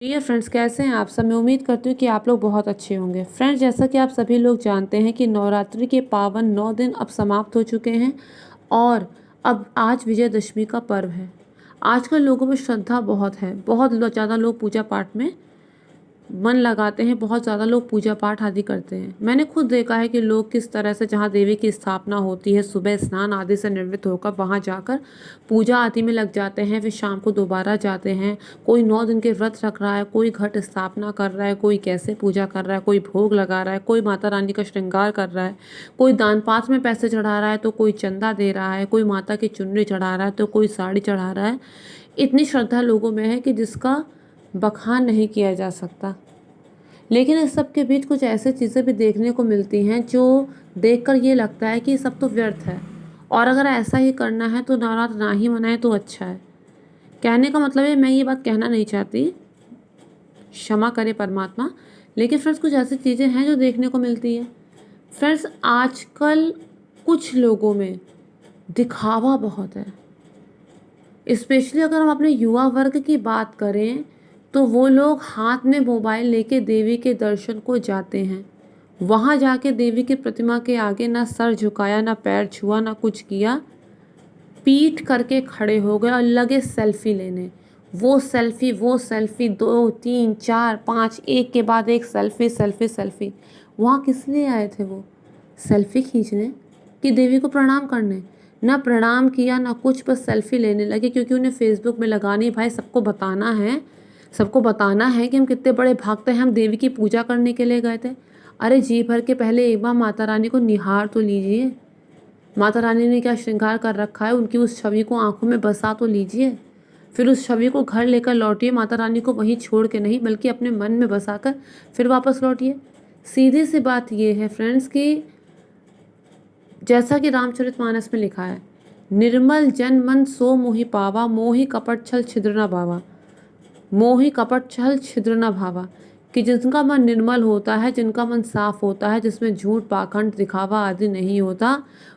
Dear friends, कैसे हैं आप सब। मैं उम्मीद करती हूँ कि आप लोग बहुत अच्छे होंगे। फ्रेंड्स, जैसा कि आप सभी लोग जानते हैं कि नवरात्रि के पावन 9 दिन अब समाप्त हो चुके हैं और अब आज विजयदशमी का पर्व है। आजकल लोगों में श्रद्धा बहुत है, बहुत ज़्यादा लोग पूजा पाठ में मन लगाते हैं, बहुत ज़्यादा लोग पूजा पाठ आदि करते हैं। मैंने खुद देखा है कि लोग किस तरह से जहाँ देवी की स्थापना होती है सुबह स्नान आदि से निर्वृत्त होकर वहाँ जाकर पूजा आदि में लग जाते हैं, फिर शाम को दोबारा जाते हैं। कोई 9 दिन के व्रत रख रहा है, कोई घट स्थापना कर रहा है, कोई कैसे पूजा कर रहा है, कोई भोग लगा रहा है, कोई माता रानी का श्रृंगार कर रहा है, कोई दान पात्र में पैसे चढ़ा रहा है, तो कोई चंदा दे रहा है, कोई माता की चुनरी चढ़ा रहा है, तो कोई साड़ी चढ़ा रहा है। इतनी श्रद्धा लोगों में है कि जिसका बखान नहीं किया जा सकता। लेकिन इस सब के बीच कुछ ऐसी चीज़ें भी देखने को मिलती हैं जो देखकर ये लगता है कि सब तो व्यर्थ है, और अगर ऐसा ही करना है तो नवरात्र ना ही मनाए तो अच्छा है। कहने का मतलब है, मैं ये बात कहना नहीं चाहती, क्षमा करे परमात्मा, लेकिन फ्रेंड्स कुछ ऐसी चीज़ें हैं जो देखने को मिलती है। फ्रेंड्स, आजकल कुछ लोगों में दिखावा बहुत है। स्पेशली अगर हम अपने युवा वर्ग की बात करें तो वो लोग हाथ में मोबाइल लेके देवी के दर्शन को जाते हैं। वहाँ जाके देवी की प्रतिमा के आगे ना सर झुकाया, ना पैर छुआ, ना कुछ किया, पीठ करके खड़े हो गए और लगे सेल्फी लेने। वो सेल्फी 2 3 4 5, एक के बाद एक सेल्फी सेल्फी सेल्फी। वहाँ किस लिए आए थे वो? सेल्फी खींचने कि देवी को प्रणाम करने? ना प्रणाम किया ना कुछ, बस सेल्फी लेने लगे क्योंकि उन्हें फेसबुक में लगानी। भाई, सबको बताना है, सबको बताना है कि हम कितने बड़े भक्त हैं, हम देवी की पूजा करने के लिए गए थे। अरे जी भर के पहले एक बार माता रानी को निहार तो लीजिए। माता रानी ने क्या श्रृंगार कर रखा है, उनकी उस छवि को आंखों में बसा तो लीजिए। फिर उस छवि को घर लेकर लौटिए, माता रानी को वहीं छोड़ के नहीं बल्कि अपने मन में बसाकर फिर वापस लौटिए। सीधी सी बात ये है फ्रेंड्स कि जैसा कि रामचरितमानस में लिखा है, निर्मल जन मन सो मोहि पावा, मोहि कपट छल छिद्र न भावा। मोहि कपट छल छिद्र न भावा, कि जिनका मन निर्मल होता है, जिनका मन साफ होता है, जिसमें झूठ पाखंड दिखावा आदि नहीं होता,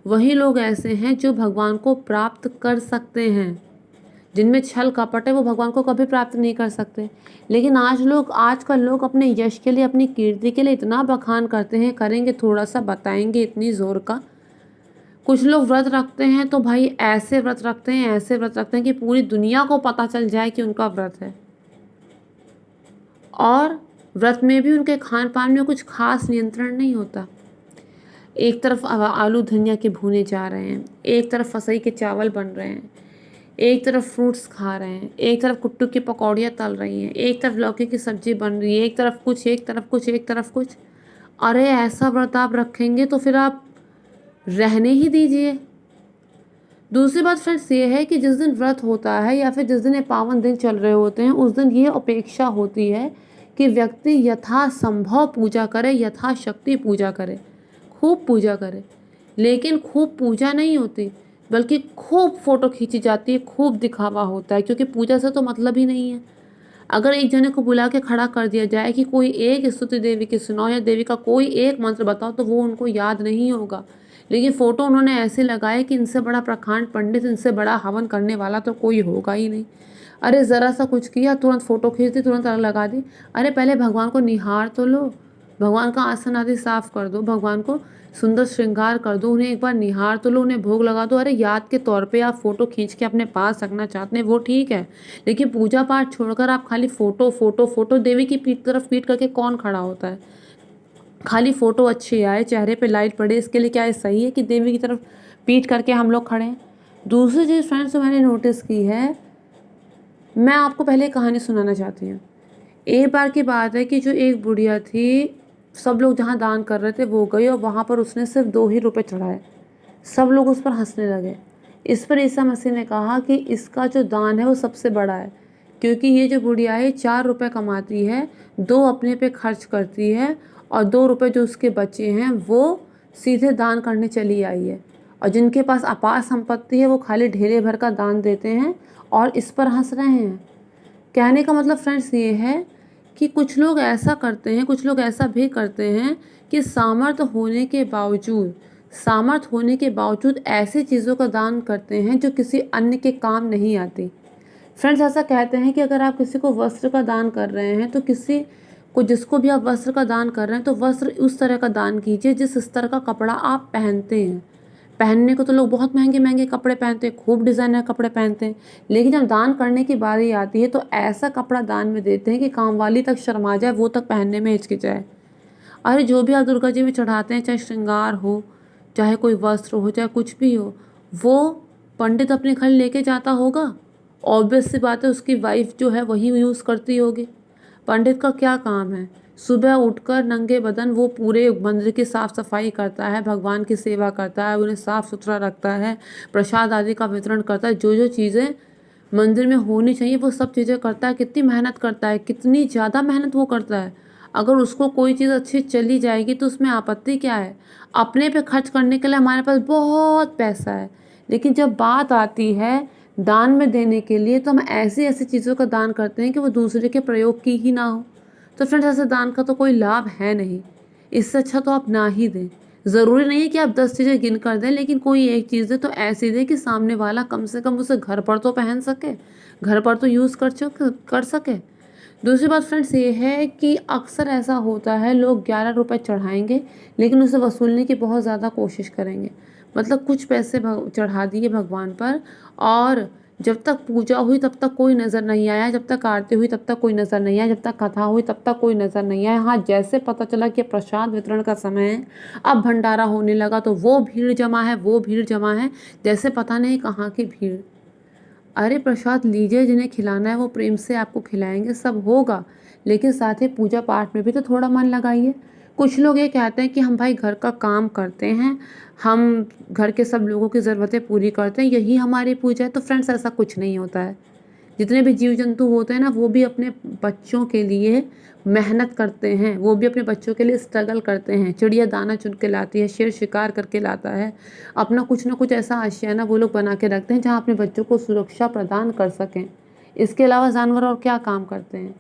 वही लोग ऐसे हैं जो भगवान को प्राप्त कर सकते हैं। जिनमें छल कपट है वो भगवान को कभी प्राप्त नहीं कर सकते। लेकिन आजकल लोग अपने यश के लिए, अपनी कीर्ति के लिए इतना बखान करते हैं, करेंगे थोड़ा सा, बताएंगे इतनी जोर का। कुछ लोग व्रत रखते हैं तो भाई ऐसे व्रत रखते हैं, ऐसे व्रत रखते हैं कि पूरी दुनिया को पता चल जाए कि उनका व्रत है। और व्रत में भी उनके खान पान में कुछ खास नियंत्रण नहीं होता। एक तरफ आलू धनिया के भुने जा रहे हैं, एक तरफ फसई के चावल बन रहे हैं, एक तरफ फ्रूट्स खा रहे हैं, एक तरफ कुट्टू की पकौड़ियाँ तल रही हैं, एक तरफ लौकी की सब्जी बन रही है, एक तरफ कुछ, एक तरफ कुछ, एक तरफ कुछ। अरे ऐसा व्रत आप रखेंगे तो फिर आप रहने ही दीजिए। दूसरी बात फ्रेंड्स ये है कि जिस दिन व्रत होता है या फिर जिस दिन ये पावन दिन चल रहे होते हैं, उस दिन ये अपेक्षा होती है कि व्यक्ति यथासंभव पूजा करे, यथाशक्ति पूजा करे, खूब पूजा करे। लेकिन खूब पूजा नहीं होती, बल्कि खूब फोटो खींची जाती है, खूब दिखावा होता है, क्योंकि पूजा से तो मतलब ही नहीं है। अगर एक जने को बुला के खड़ा कर दिया जाए कि कोई एक स्तुति देवी की सुनाओ या देवी का कोई एक मंत्र बताओ, तो वो उनको याद नहीं होगा। लेकिन फ़ोटो उन्होंने ऐसे लगाए कि इनसे बड़ा प्रखांड पंडित, इनसे बड़ा हवन करने वाला तो कोई होगा ही नहीं। अरे ज़रा सा कुछ किया, तुरंत फ़ोटो खींच दी, तुरंत लगा दी। अरे पहले भगवान को निहार तो लो, भगवान का आसन आदि साफ कर दो, भगवान को सुंदर श्रृंगार कर दो, उन्हें एक बार निहार तो लो, उन्हें भोग लगा दो। अरे याद के तौर पे आप फ़ोटो खींच के अपने पास रखना चाहते हैं वो ठीक है, लेकिन पूजा पाठ छोड़कर आप खाली फ़ोटो फ़ोटो फ़ोटो, देवी की पीठ तरफ पीठ करके कौन खड़ा होता है? खाली फ़ोटो अच्छी आए, चेहरे पे लाइट पड़े, इसके लिए क्या ये सही है कि देवी की तरफ पीठ करके हम लोग खड़े हैं? दूसरी चीज़ फ्रेंड्स जो मैंने नोटिस की है, मैं आपको पहले एक कहानी सुनाना चाहती हूँ। एक बार की बात है कि जो एक बुढ़िया थी, सब लोग जहाँ दान कर रहे थे वो गई और वहाँ पर उसने सिर्फ 2 ही रुपए चढ़ाए। सब लोग उस पर हंसने लगे। इस पर ईसा मसीह ने कहा कि इसका जो दान है वो सबसे बड़ा है, क्योंकि ये जो बुढ़िया है 4 रुपए कमाती है, 2 अपने पे खर्च करती है और 2 रुपए जो उसके बचे हैं वो सीधे दान करने चली आई है। और जिनके पास अपार संपत्ति है वो खाली ढेले भर का दान देते हैं और इस पर हंस रहे हैं। कहने का मतलब फ्रेंड्स ये है कि कुछ लोग ऐसा करते हैं, कुछ लोग ऐसा भी करते हैं कि सामर्थ्य होने के बावजूद ऐसी चीज़ों का दान करते हैं जो किसी अन्य के काम नहीं आती। फ्रेंड्स ऐसा कहते हैं कि अगर आप किसी को वस्त्र का दान कर रहे हैं तो किसी को जिसको भी आप वस्त्र का दान कर रहे हैं तो वस्त्र उस तरह का दान कीजिए जिस स्तर का कपड़ा आप पहनते हैं। पहनने को तो लोग बहुत महंगे महंगे कपड़े पहनते हैं, खूब डिज़ाइनर कपड़े पहनते हैं, लेकिन जब दान करने की बारी आती है तो ऐसा कपड़ा दान में देते हैं कि काम वाली तक शर्मा जाए, वो तक पहनने में हिचकिचाए। अरे जो भी आप दुर्गा जी में चढ़ाते हैं, चाहे श्रृंगार हो, चाहे कोई वस्त्र हो, चाहे कुछ भी हो, वो पंडित अपने घर लेके जाता होगा। ऑब्वियस सी बात है उसकी वाइफ जो है वही यूज़ करती होगी। पंडित का क्या काम है? सुबह उठकर नंगे बदन वो पूरे मंदिर की साफ़ सफाई करता है, भगवान की सेवा करता है, उन्हें साफ़ सुथरा रखता है, प्रसाद आदि का वितरण करता है, जो जो चीज़ें मंदिर में होनी चाहिए वो सब चीज़ें करता है। कितनी मेहनत करता है, कितनी ज़्यादा मेहनत वो करता है। अगर उसको कोई चीज़ अच्छी चली जाएगी तो उसमें आपत्ति क्या है? अपने पे खर्च करने के लिए हमारे पास बहुत पैसा है, लेकिन जब बात आती है दान में देने के लिए तो हम ऐसी ऐसी चीज़ों का दान करते हैं कि वो दूसरे के प्रयोग की ही ना हो। तो फ्रेंड्स ऐसे दान का तो कोई लाभ है नहीं। इससे अच्छा तो आप ना ही दें। ज़रूरी नहीं है कि आप 10 चीज़ें गिन कर दें, लेकिन कोई एक चीज़ दे तो ऐसी दें कि सामने वाला कम से कम उसे घर पर तो पहन सके, घर पर तो यूज़ कर सके। दूसरी बात फ्रेंड्स ये है कि अक्सर ऐसा होता है लोग 11 रुपए चढ़ाएंगे लेकिन उसे वसूलने की बहुत ज़्यादा कोशिश करेंगे। मतलब कुछ पैसे चढ़ा दिए भगवान पर, और जब तक पूजा हुई तब तक कोई नज़र नहीं आया, जब तक आरती हुई तब तक कोई नज़र नहीं आया, जब तक कथा हुई तब तक कोई नज़र नहीं आया। हाँ, जैसे पता चला कि प्रसाद वितरण का समय है, अब भंडारा होने लगा तो वो भीड़ जमा है, वो भीड़ जमा है, जैसे पता नहीं कहाँ की भीड़। अरे प्रसाद लीजिए, जिन्हें खिलाना है वो प्रेम से आपको खिलाएंगे, सब होगा, लेकिन साथ ही पूजा पाठ में भी तो थोड़ा मन लगाइए। कुछ लोग ये कहते हैं कि हम भाई घर का काम करते हैं, हम घर के सब लोगों की ज़रूरतें पूरी करते हैं, यही हमारी पूजा है। तो फ्रेंड्स ऐसा कुछ नहीं होता है। जितने भी जीव जंतु होते हैं ना, वो भी अपने बच्चों के लिए मेहनत करते हैं, वो भी अपने बच्चों के लिए स्ट्रगल करते हैं। चिड़िया दाना चुन के लाती है, शेर शिकार करके लाता है, अपना कुछ ना कुछ ऐसा आशियाना वो लोग बना के रखते हैं जहाँ अपने बच्चों को सुरक्षा प्रदान कर सकें। इसके अलावा जानवर और क्या काम करते हैं?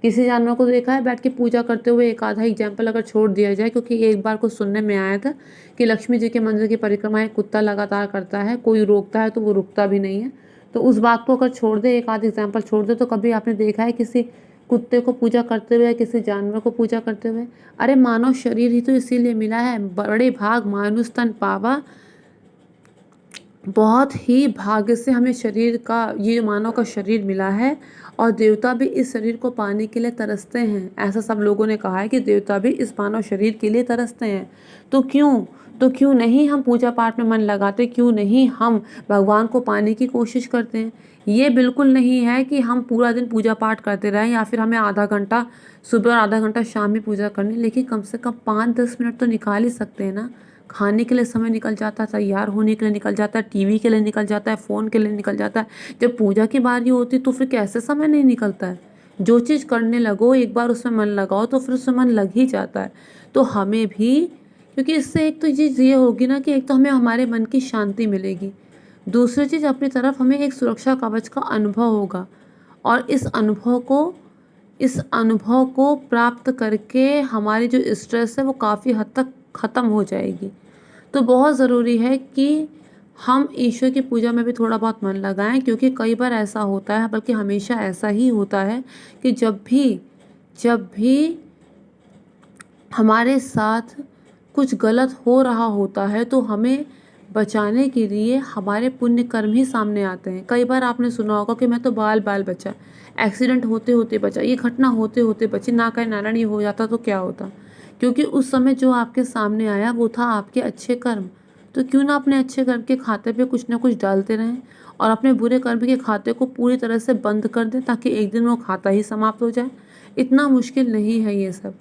किसी जानवर को देखा है बैठ के पूजा करते हुए? एक आधा एग्जाम्पल अगर छोड़ दिया जाए, क्योंकि एक बार कुछ सुनने में आया था कि लक्ष्मी जी के मंदिर की परिक्रमा एक कुत्ता लगातार करता है, कोई रोकता है तो वो रुकता भी नहीं है। तो उस बात को अगर छोड़ दे, एक आध एग्जाम्पल छोड़ दे, तो कभी आपने देखा है किसी कुत्ते को पूजा करते हुए या किसी जानवर को पूजा करते हुए? अरे मानव शरीर ही तो इसीलिए मिला है, बड़े भाग मानुष तन पावा, बहुत ही भाग्य से हमें शरीर का, ये मानव का शरीर मिला है, और देवता भी इस शरीर को पाने के लिए तरसते हैं। ऐसा सब लोगों ने कहा है कि देवता भी इस मानव शरीर के लिए तरसते हैं। तो क्यों नहीं हम पूजा पाठ में मन लगाते, क्यों नहीं हम भगवान को पाने की कोशिश करते हैं? ये बिल्कुल नहीं है कि हम पूरा दिन पूजा पाठ करते रहें या फिर हमें आधा घंटा सुबह और आधा घंटा शाम में पूजा करनी, लेकिन कम से कम 5-10 मिनट तो निकाल ही सकते हैं ना। खाने के लिए समय निकल जाता है, तैयार होने के लिए निकल जाता है, टीवी के लिए निकल जाता है, फ़ोन के लिए निकल जाता है। जब पूजा की बारी होती तो फिर कैसे समय नहीं निकलता है? जो चीज़ करने लगो, एक बार उसमें मन लगाओ तो फिर उसमें मन लग ही जाता है। तो हमें भी, क्योंकि इससे एक तो चीज़ ये होगी ना कि एक तो हमें हमारे मन की शांति मिलेगी, दूसरी चीज़ अपनी तरफ हमें एक सुरक्षा कवच का अनुभव होगा, और इस अनुभव को प्राप्त करके हमारी जो स्ट्रेस है वो काफ़ी हद तक ख़त्म हो जाएगी। तो बहुत ज़रूरी है कि हम ईश्वर की पूजा में भी थोड़ा बहुत मन लगाएं, क्योंकि कई बार ऐसा होता है, बल्कि हमेशा ऐसा ही होता है कि जब भी हमारे साथ कुछ गलत हो रहा होता है तो हमें बचाने के लिए हमारे पुण्य कर्म ही सामने आते हैं। कई बार आपने सुना होगा कि मैं तो बाल बाल बचा, एक्सीडेंट होते होते बचा, ये घटना होते होते बची, ना कहे नारायण ये हो जाता तो क्या होता? क्योंकि उस समय जो आपके सामने आया वो था आपके अच्छे कर्म। तो क्यों ना अपने अच्छे कर्म के खाते पे कुछ ना कुछ डालते रहें, और अपने बुरे कर्म के खाते को पूरी तरह से बंद कर दें, ताकि एक दिन वो खाता ही समाप्त हो जाए। इतना मुश्किल नहीं है ये सब।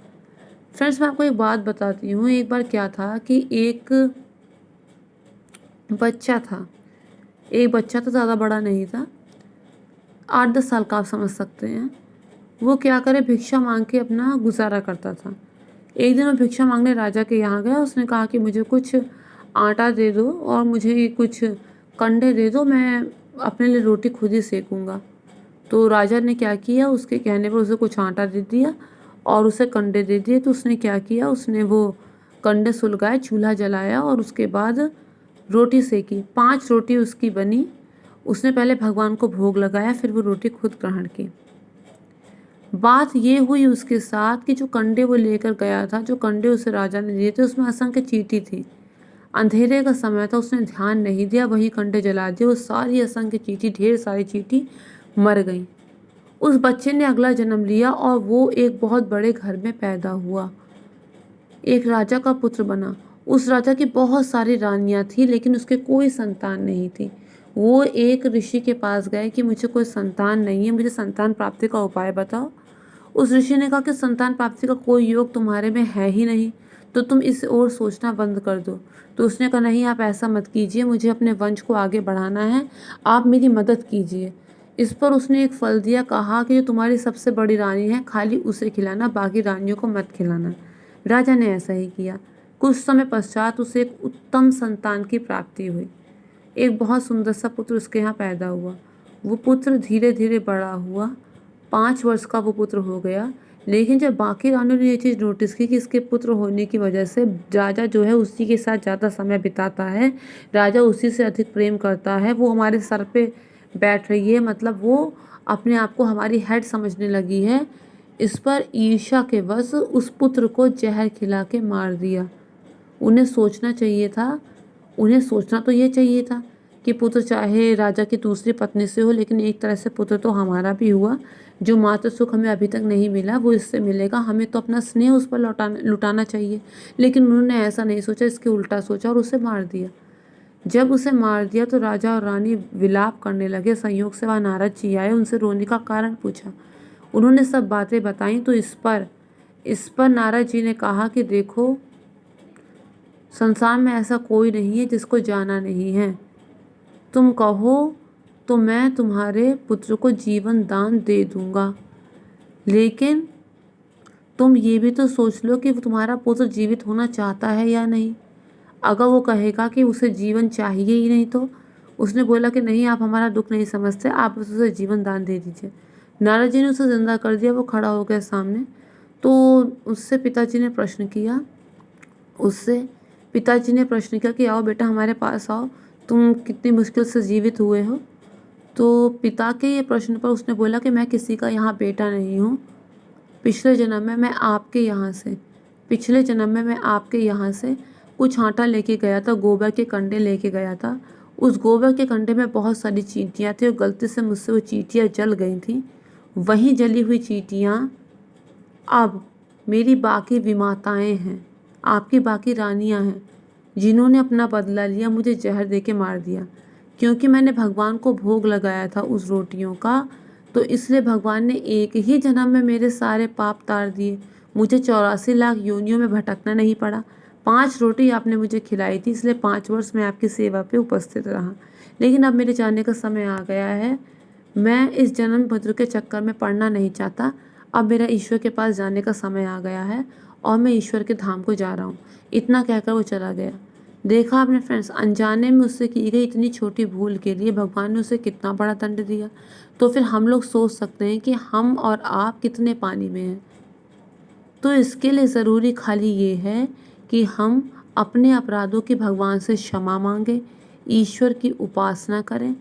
फ्रेंड्स मैं आपको एक बात बताती हूँ। एक बार क्या था कि एक बच्चा था, ज़्यादा बड़ा नहीं था, 8-10 साल का आप समझ सकते हैं। वो क्या करे, भिक्षा मांग के अपना गुजारा करता था। एक दिन वो भिक्षा मांगने राजा के यहाँ गया। उसने कहा कि मुझे कुछ आटा दे दो और मुझे कुछ कंडे दे दो, मैं अपने लिए रोटी खुद ही सेकूँगा। तो राजा ने क्या किया, उसके कहने पर उसे कुछ आटा दे दिया और उसे कंडे दे दिए। तो उसने क्या किया, उसने वो कंडे सुलगाए, चूल्हा जलाया और उसके बाद रोटी सेकी। 5 रोटी उसकी बनी। उसने पहले भगवान को भोग लगाया, फिर वो रोटी खुद ग्रहण की। बात ये हुई उसके साथ कि जो कंडे वो लेकर गया था, जो कंडे उसे राजा ने दिए थे, उसमें असंख्य चींटी थी। अंधेरे का समय था, उसने ध्यान नहीं दिया, वही कंडे जला दिए। वो सारी असंख्य चींटी, ढेर सारी चींटी मर गई। उस बच्चे ने अगला जन्म लिया और वो एक बहुत बड़े घर में पैदा हुआ, एक राजा का पुत्र बना। उस राजा की बहुत सारी रानियां थी, लेकिन उसके कोई संतान नहीं थी। वो एक ऋषि के पास गए कि मुझे कोई संतान नहीं है, मुझे संतान प्राप्ति का उपाय बताओ। उस ऋषि ने कहा कि संतान प्राप्ति का कोई योग तुम्हारे में है ही नहीं, तो तुम इस ओर सोचना बंद कर दो। तो उसने कहा, नहीं, आप ऐसा मत कीजिए, मुझे अपने वंश को आगे बढ़ाना है, आप मेरी मदद कीजिए। इस पर उसने एक फल दिया, कहा कि जो तुम्हारी सबसे बड़ी रानी है, खाली उसे खिलाना, बाकी रानियों को मत खिलाना। राजा ने ऐसा ही किया। कुछ समय पश्चात उसे एक उत्तम संतान की प्राप्ति हुई। एक बहुत सुंदर सा पुत्र उसके यहाँ पैदा हुआ। वो पुत्र धीरे धीरे बड़ा हुआ, 5 वर्ष का वो पुत्र हो गया। लेकिन जब बाकी रानियों ने ये चीज़ नोटिस की कि इसके पुत्र होने की वजह से राजा जो है उसी के साथ ज़्यादा समय बिताता है, राजा उसी से अधिक प्रेम करता है, वो हमारे सर पे बैठ रही है, मतलब वो अपने आप को हमारी हेड समझने लगी है, इस पर ईर्ष्या के वश उस पुत्र को जहर खिला के मार दिया। उन्हें सोचना चाहिए था, उन्हें सोचना तो ये चाहिए था कि पुत्र चाहे राजा की दूसरी पत्नी से हो, लेकिन एक तरह से पुत्र तो हमारा भी हुआ। जो मातृ सुख हमें अभी तक नहीं मिला वो इससे मिलेगा, हमें तो अपना स्नेह उस पर लुटाना चाहिए। लेकिन उन्होंने ऐसा नहीं सोचा, इसके उल्टा सोचा और उसे मार दिया। जब उसे मार दिया तो राजा और रानी विलाप करने लगे। संयोग से वहाँ नारद जी आए, उनसे रोने का कारण पूछा। उन्होंने सब बातें बताई। तो इस पर नारद जी ने कहा कि देखो, संसार में ऐसा कोई नहीं है जिसको जाना नहीं है। तुम कहो तो मैं तुम्हारे पुत्र को जीवन दान दे दूंगा, लेकिन तुम ये भी तो सोच लो कि तुम्हारा पुत्र जीवित होना चाहता है या नहीं। अगर वो कहेगा कि उसे जीवन चाहिए ही नहीं, तो उसने बोला कि नहीं, आप हमारा दुख नहीं समझते, आप उसे जीवन दान दे दीजिए। नारद जी ने उसे जिंदा कर दिया। वो खड़ा हो गया सामने। तो उससे पिताजी ने प्रश्न किया कि आओ बेटा, हमारे पास आओ, तुम कितनी मुश्किल से जीवित हुए हो। तो पिता के ये प्रश्न पर उसने बोला कि मैं किसी का यहाँ बेटा नहीं हूँ। पिछले जन्म में मैं आपके यहाँ से कुछ आटा लेके गया था, गोबर के कंडे लेके गया था। उस गोबर के कंडे में बहुत सारी चींटियाँ थी और गलती से मुझसे वो चींटियाँ जल गई थी। वहीं जली हुई चींटियाँ अब मेरी बाकी विमाताएं हैं, आपकी बाकी रानियां हैं, जिन्होंने अपना बदला लिया, मुझे जहर देके मार दिया। क्योंकि मैंने भगवान को भोग लगाया था उस रोटियों का, तो इसलिए भगवान ने एक ही जन्म में मेरे सारे पाप तार दिए। मुझे 84 लाख योनियों में भटकना नहीं पड़ा। 5 रोटी आपने मुझे खिलाई थी, इसलिए 5 वर्ष मैं आपकी सेवा पे उपस्थित रहा। लेकिन अब मेरे जाने का समय आ गया है। मैं इस जन्म भद्र के चक्कर में पड़ना नहीं चाहता। अब मेरा ईश्वर के पास जाने का समय आ गया है और मैं ईश्वर के धाम को जा रहा हूँ। इतना कहकर वो चला गया। देखा आपने फ्रेंड्स, अनजाने में उससे की गई इतनी छोटी भूल के लिए भगवान ने उसे कितना बड़ा दंड दिया। तो फिर हम लोग सोच सकते हैं कि हम और आप कितने पानी में हैं। तो इसके लिए ज़रूरी खाली ये है कि हम अपने अपराधों की भगवान से क्षमा मांगें, ईश्वर की उपासना करें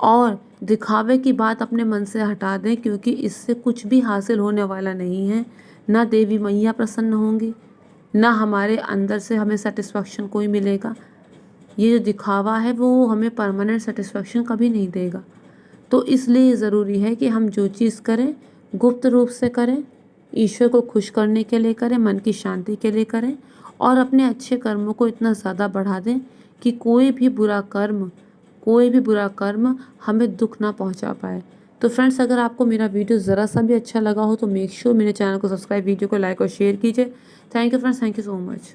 और दिखावे की बात अपने मन से हटा दें, क्योंकि इससे कुछ भी हासिल होने वाला नहीं है। ना देवी मैया प्रसन्न होंगी, ना हमारे अंदर से हमें सेटिस्फेक्शन कोई मिलेगा। ये जो दिखावा है वो हमें परमानेंट सेटिस्फेक्शन कभी नहीं देगा। तो इसलिए ज़रूरी है कि हम जो चीज़ करें गुप्त रूप से करें, ईश्वर को खुश करने के लिए करें, मन की शांति के लिए करें और अपने अच्छे कर्मों को इतना ज़्यादा बढ़ा दें कि कोई भी बुरा कर्म हमें दुख ना पहुंचा पाए। तो फ्रेंड्स, अगर आपको मेरा वीडियो ज़रा सा भी अच्छा लगा हो तो मेक श्योर मेरे चैनल को सब्सक्राइब, वीडियो को लाइक और शेयर कीजिए। Thank you friends, thank you so much.